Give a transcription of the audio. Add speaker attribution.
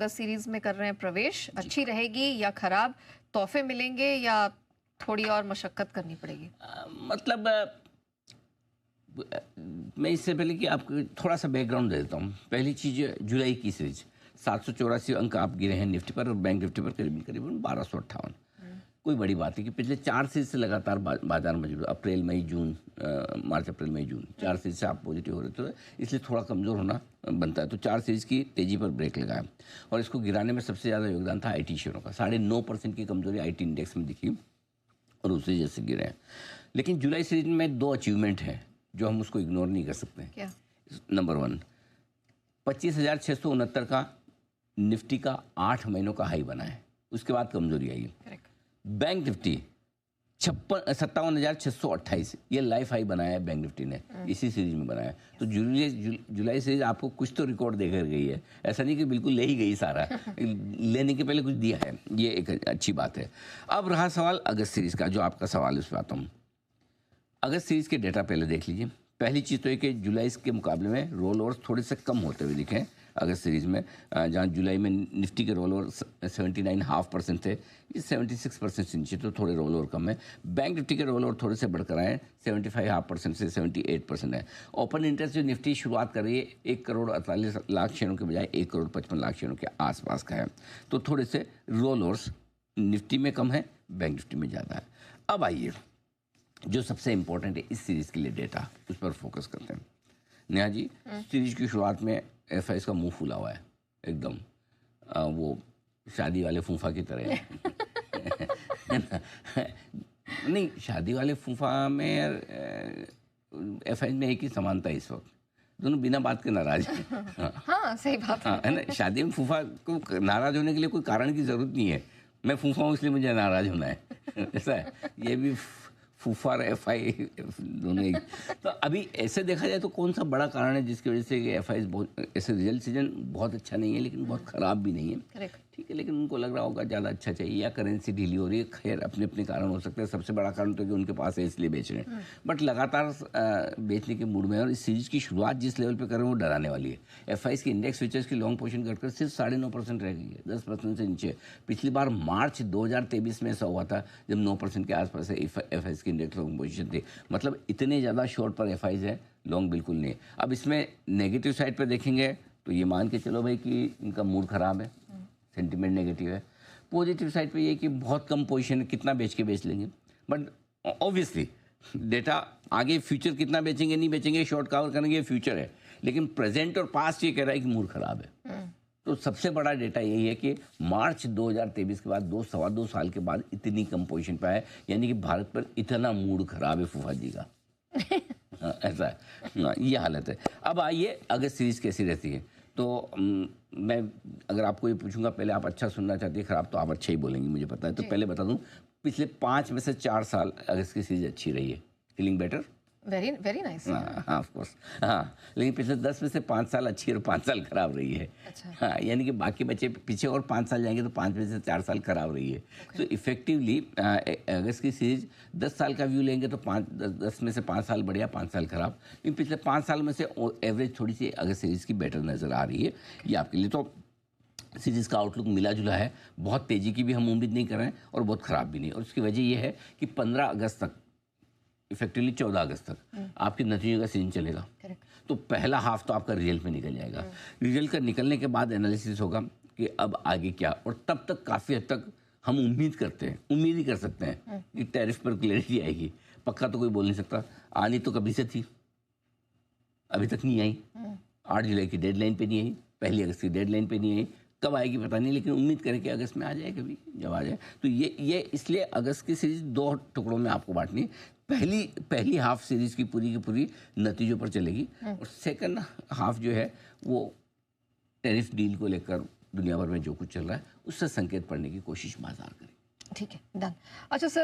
Speaker 1: अगस्त series में कर रहे हैं प्रवेश, अच्छी रहेगी या खराब? तोहफे मिलेंगे या थोड़ी और मशक्कत करनी पड़ेगी?
Speaker 2: मतलब मैं इससे पहले कि आपको थोड़ा सा बैकग्राउंड दे देता हूँ। पहली चीज़, जुलाई की सीरीज 784 अंक आप गिरे हैं निफ्टी पर और बैंक निफ्टी पर करीबन करीबन 1258। कोई बड़ी बात है कि पिछले 4 सीरीज से लगातार बाजार मौजूद, अप्रैल मई जून, मार्च अप्रैल मई जून 4 सीरीज से आप पॉजिटिव हो रहे थे, इसलिए थोड़ा कमज़ोर होना बनता है। तो 4 सीरीज की तेज़ी पर ब्रेक लगाया और इसको गिराने में सबसे ज़्यादा योगदान था IT शेयरों का। 9.5% की कमजोरी IT इंडेक्स में दिखी और उसी जैसे गिरे हैं। लेकिन जुलाई सीरीज में 2 अचीवमेंट हैं जो हम उसको इग्नोर नहीं कर सकते।
Speaker 1: क्या? नंबर
Speaker 2: 1, 25,669 का निफ्टी का 8 महीनों का हाई बना है, उसके बाद कमजोरी आई है। बैंक निफ्टी 57,628 ये लाइफ हाई बनाया है बैंक निफ्टी ने, इसी सीरीज में बनाया है। तो जुलाई सीरीज आपको कुछ तो रिकॉर्ड देकर गई है, ऐसा नहीं कि बिल्कुल ले ही गई सारा लेने के पहले कुछ दिया है, ये एक अच्छी बात है। अब रहा सवाल अगस्त सीरीज का, जो आपका सवाल है उस पर आता हूँ। अगस्त सीरीज के डेटा पहले देख लीजिए। पहली चीज़ तो है कि जुलाई के मुकाबले में रोल ओवर्स थोड़े से कम होते हुए दिखे अगस्त सीरीज़ में, जहाँ जुलाई में निफ्टी के रोल ओवर 79.5% थे, ये 76% से नीचे, तो थोड़े रोल ओवर कम है। बैंक निफ्टी के रोल ओवर थोड़े से बढ़कर आए, 75.5% से 78% है। ओपन इंटरेस्ट जो निफ्टी शुरुआत कर रही है 1,48,00,000 शेयरों के बजाय 1,55,00,000 शेयरों के आसपास का है, तो थोड़े से रोल ओवर्स निफ्टी में कम है, बैंक निफ्टी में ज़्यादा है। अब आइए जो सबसे इम्पोर्टेंट है इस सीरीज़ के लिए डेटा, उस पर फोकस करते हैं। नेहा जी, सीरीज की शुरुआत में FIs का मुंह फूला हुआ है एकदम, वो शादी वाले फूफा की तरह नहीं, शादी वाले फूफा में FIs में एक ही समानता है इस वक्त, दोनों बिना बात के नाराज हैं।
Speaker 1: हाँ, सही बात
Speaker 2: है ना। शादी में फूफा को नाराज होने के लिए कोई कारण की ज़रूरत नहीं है, मैं फूफा हूँ इसलिए मुझे नाराज होना है ऐसा है। ये भी फूफा और FI दोनों एक। तो अभी ऐसे देखा जाए तो कौन सा बड़ा कारण है जिसकी वजह से कि FIs बहुत, ऐसे रिजल्ट सीजन बहुत अच्छा नहीं है लेकिन बहुत ख़राब भी नहीं है, ठीक है, लेकिन उनको लग रहा होगा ज़्यादा अच्छा चाहिए या करेंसी ढीली हो रही है। खैर, अपने अपने कारण हो सकते हैं, सबसे बड़ा कारण तो कि उनके पास है इसलिए बेच रहे हैं, बट लगातार बेचने के मूड में है। और इस सीरीज की शुरुआत जिस लेवल पे कर रहे हैं वो डराने वाली है। FIs की इंडेक्स फ्यूचर्स की लॉन्ग पोजीशन घटकर सिर्फ 9.5% रह गई है, 10% से नीचे। पिछली बार मार्च 2023 में ऐसा हुआ था जब 9% के आसपास FIs की इंडेक्स लॉन्ग पोजीशन थी। मतलब इतने ज़्यादा शॉर्ट पर FIs है, लॉन्ग बिल्कुल नहीं। अब इसमें नेगेटिव साइड पर देखेंगे तो ये मान के चलो भाई कि इनका मूड ख़राब है, सेंटिमेंट नेगेटिव है। पॉजिटिव साइड पे ये कि बहुत कम पोजीशन है, कितना बेच के बेच लेंगे, बट ऑब्वियसली डेटा आगे फ्यूचर कितना बेचेंगे नहीं बेचेंगे, शॉर्ट कवर करेंगे, फ्यूचर है, लेकिन प्रेजेंट और पास्ट ये कह रहा है कि मूड खराब है। तो सबसे बड़ा डेटा यही है कि मार्च 2023 के बाद 2-2.25 साल के बाद इतनी कम पोजीशन पे आए, यानी कि भारत पर इतना मूड खराब है फूफा जी का ऐसा है, ये हालत है। अब आइए अगस्त सीरीज कैसी रहती है। तो मैं अगर आपको ये पूछूंगा, पहले आप अच्छा सुनना चाहती है, खराब तो आप अच्छा ही बोलेंगी मुझे पता है, तो पहले बता दूं, पिछले 5 में से 4 साल अगस्त की सीरीज अच्छी रही है। Feeling better?
Speaker 1: Very very nice.
Speaker 2: हाँ, ऑफ कोर्स, हाँ, लेकिन पिछले 10 में से 5 साल अच्छी और 5 साल खराब रही है। अच्छा। हाँ, यानी कि बाकी बचे पीछे और 5 साल जाएंगे तो 5 में से 4 साल खराब रही है। तो इफेक्टिवली अगस्त की सीरीज 10 साल का व्यू लेंगे तो 10 में से 5 साल बढ़िया, 5 साल खराब, लेकिन पिछले 5 साल में से एवरेज थोड़ी सी अगस्त सीरीज की बेटर नज़र आ रही है, ये आपके लिए। तो सीरीज़ का आउटलुक मिला जुला है, बहुत तेज़ी की भी हम उम्मीद नहीं कर रहे हैं और बहुत ख़राब भी नहीं, और उसकी वजह यह है कि 15 अगस्त तक, इफेक्टिवली 14 अगस्त तक आपके नतीजों का सीजन चलेगा। तो पहला हाफ तो आपका रिजल्ट में निकल जाएगा। रिजल्ट का निकलने के बाद एनालिसिस होगा कि अब आगे क्या, और तब तक काफ़ी हद तक हम उम्मीद करते हैं, उम्मीद ही कर सकते हैं कि टैरिफ पर क्लैरिटी आएगी। पक्का तो कोई बोल नहीं सकता, आनी तो कभी से थी, अभी तक नहीं आई। 8 जुलाई की डेडलाइन पे नहीं आई, 1 अगस्त की डेडलाइन पे नहीं आई, कब आएगी पता नहीं, लेकिन उम्मीद करें कि अगस्त में आ जाए, कभी जब आ जाए। तो ये इसलिए अगस्त की सीरीज 2 टुकड़ों में आपको बांटनी। पहली हाफ सीरीज की पूरी नतीजों पर चलेगी, और सेकंड हाफ जो है वो टैरिफ डील को लेकर दुनिया भर में जो कुछ चल रहा है उससे संकेत पढ़ने की कोशिश बाजार करें।
Speaker 1: ठीक है, डन। अच्छा सर।